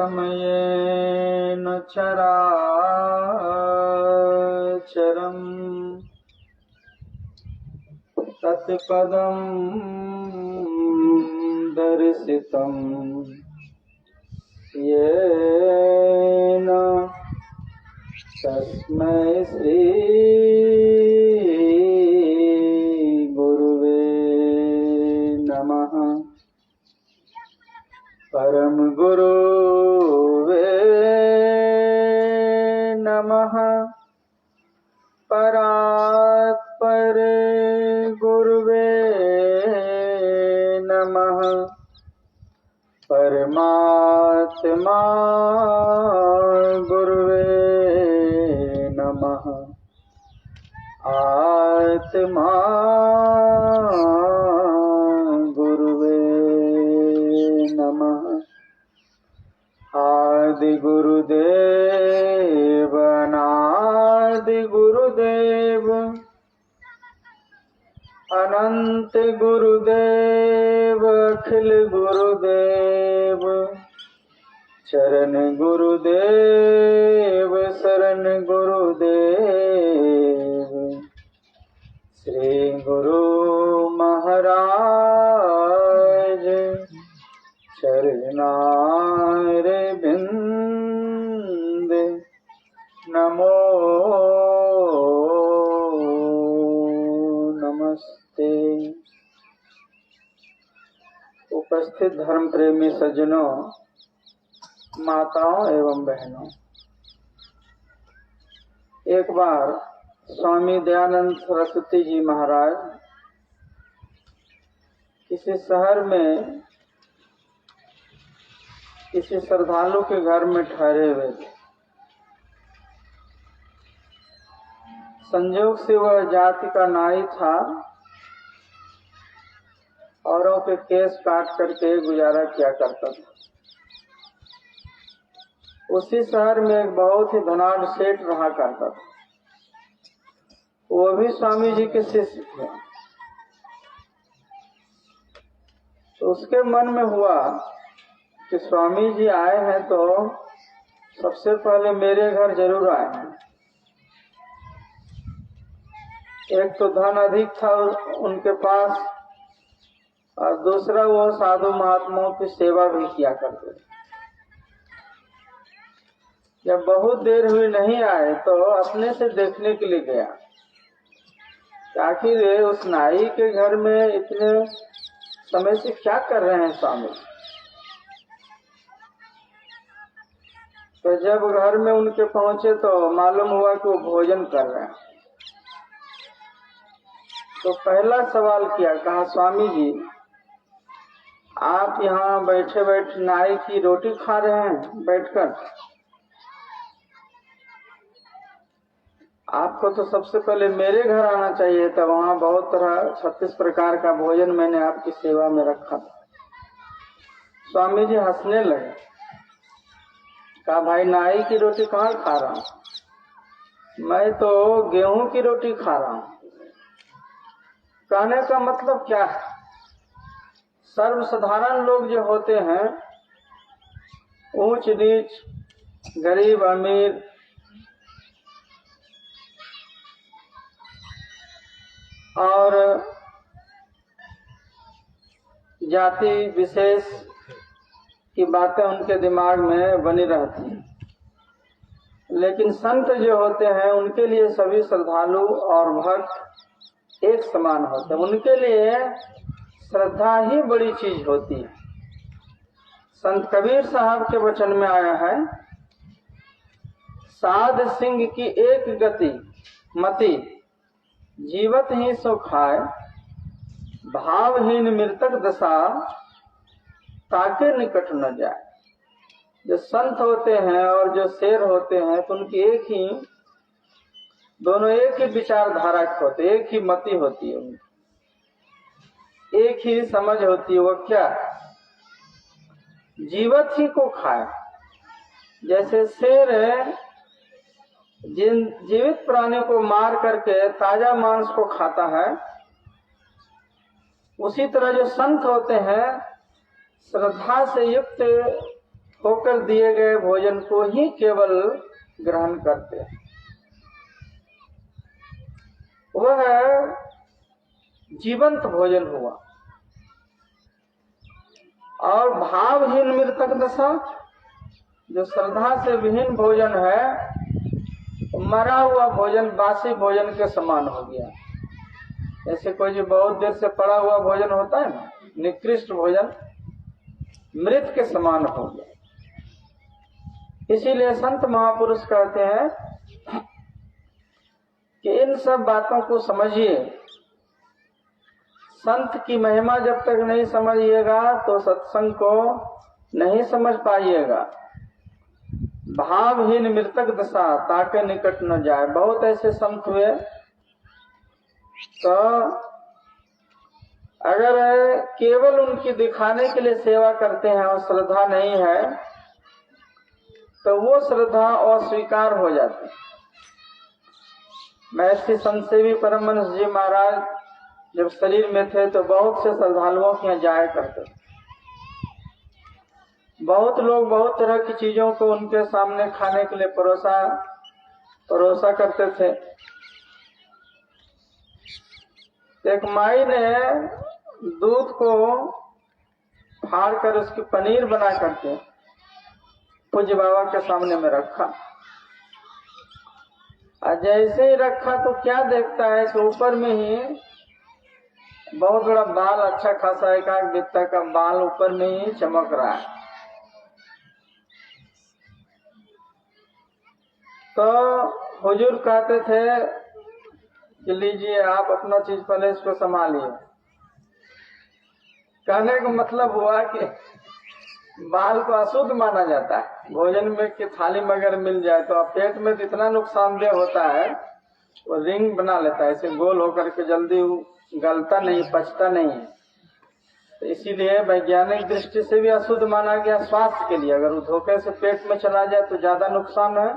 समयेन चराचरम् तत्पदं दर्शितं येन तस्मै श्री गुरुवे नमः। परम गुरुवे नमः। परात्पर गुरुवे नमः। परमात्मा गुरुवे नमः। आत्मा गुरुवे नमः। आदि गुरुदेव अनादि गुरुदेव अनंत गुरुदेव अखिल गुरुदेव चरण गुरुदेव शरण गुरुदेव श्री गुरु महाराज चरणारविंद नमो नमस्ते। उपस्थित धर्म प्रेमी सज्जनों, माताओं एवं बहनों, एक बार स्वामी दयानंद सरस्वती जी महाराज किसी शहर में किसी श्रद्धालु के घर में ठहरे हुए थे। संयोग से वह जाति का नाई था, औरों के केस काट करके गुजारा किया करता था। उसी शहर में एक बहुत ही धनाढ्य सेठ रहा करता था। वो भी स्वामी जी के शिष्य थे। तो उसके मन में हुआ कि स्वामी जी आए हैं तो सबसे पहले मेरे घर जरूर आए हैं। एक तो धन अधिक था उनके पास, और दूसरा वो साधु महात्माओं की सेवा भी किया करते थे। जब बहुत देर हुई नहीं आए तो अपने से देखने के लिए गया, आखिर उस नाई के घर में इतने समय से क्या कर रहे हैं स्वामी। तो जब घर में उनके पहुंचे तो मालूम हुआ कि वो भोजन कर रहे हैं। तो पहला सवाल किया, कहा स्वामी जी आप यहाँ बैठे बैठे नाई की रोटी खा रहे हैं बैठकर? आपको तो सबसे पहले मेरे घर आना चाहिए था, वहाँ बहुत तरह 36 प्रकार का भोजन मैंने आपकी सेवा में रखा था। स्वामी जी हंसने लगे, कहा भाई नाई की रोटी कहाँ खा रहा हूँ, मैं तो गेहूं की रोटी खा रहा हूँ। कहने का मतलब क्या है, सर्वसाधारण लोग जो होते हैं, ऊंच नीच, गरीब अमीर, और जाति विशेष की बातें उनके दिमाग में बनी रहती हैं। लेकिन संत जो होते हैं उनके लिए सभी श्रद्धालु और भक्त एक समान होते हैं। उनके लिए श्रद्धा ही बड़ी चीज होती है। संत कबीर साहब के वचन में आया है, साध सिंह की एक गति मति जीवत ही सो खाए, भावहीन मृतक दशा ताके निकट न जाए। जो संत होते हैं और जो शेर होते हैं तो उनकी एक ही, दोनों एक ही विचारधारा के होते, एक ही मति होती है उनकी, एक ही समझ होती है। वो क्या, जीवत ही को खाए। जैसे शेर जिन जीवित प्राणी को मार करके ताजा मांस को खाता है, उसी तरह जो संत होते हैं श्रद्धा से युक्त होकर दिए गए भोजन को ही केवल ग्रहण करते हैं। वह जीवंत भोजन हुआ। और भावहीन मृतक दशा, जो श्रद्धा से विहीन भोजन है, मरा हुआ भोजन बासी भोजन के समान हो गया। ऐसे कोई जो बहुत देर से पड़ा हुआ भोजन होता है ना, निकृष्ट भोजन, मृत के समान हो गया। इसीलिए संत महापुरुष कहते हैं कि इन सब बातों को समझिए। संत की महिमा जब तक नहीं समझिएगा तो सत्संग को नहीं समझ पाइएगा। भावहीन मृतक दशा ताके निकट न जाए। बहुत ऐसे संत हुए, तो अगर केवल उनकी दिखाने के लिए सेवा करते हैं और श्रद्धा नहीं है तो वो श्रद्धा अस्वीकार हो जाती। महर्षि संत सेवी परमहंस जी महाराज जब शरीर में थे तो बहुत से श्रद्धालुओं के यहाँ जाया करते थे। बहुत लोग बहुत तरह की चीजों को उनके सामने खाने के लिए परोसा करते थे। एक माई ने दूध को फाड़ कर उसकी पनीर बना करके पूज्य बाबा के सामने में रखा। और जैसे ही रखा तो क्या देखता है कि ऊपर में ही बहुत बड़ा बाल, अच्छा खासा एक बित्ता का बाल ऊपर में ही चमक रहा है। तो हुजूर कहते थे कि लीजिए आप अपना चीज पहले इसको संभालिए। कहने का मतलब हुआ कि बाल को अशुद्ध माना जाता है। भोजन में की थाली में अगर मिल जाए तो पेट में तो इतना नुकसानदेह होता है, वो रिंग बना लेता है, ऐसे गोल होकर के जल्दी गलता नहीं, पचता नहीं है। तो इसीलिए वैज्ञानिक दृष्टि से भी अशुद्ध माना गया स्वास्थ्य के लिए। अगर वो धोखे से पेट में चला जाए तो ज्यादा नुकसान है,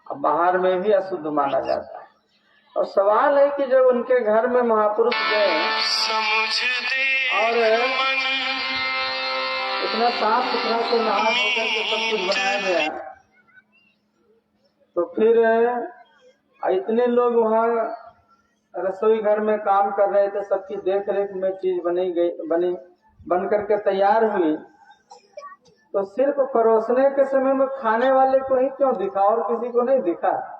और बाहर में भी अशुद्ध माना जाता है। और सवाल है कि जब उनके घर में महापुरुष गए और इतना साफ सुथरा से नहा धोकर के सब कुछ बनाया गया, तो फिर इतने लोग वहाँ रसोई घर में काम कर रहे थे, सबकी देख रेख में चीज बन करके तैयार हुई, तो सिर्फ परोसने के समय में खाने वाले को ही क्यों दिखा और किसी को नहीं दिखा?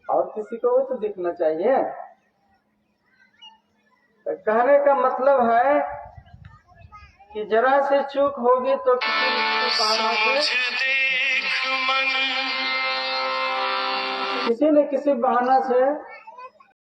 और किसी को भी तो दिखना चाहिए। तो कहने का मतलब है कि जरा से चूक होगी तो किसी न किसी बहाना से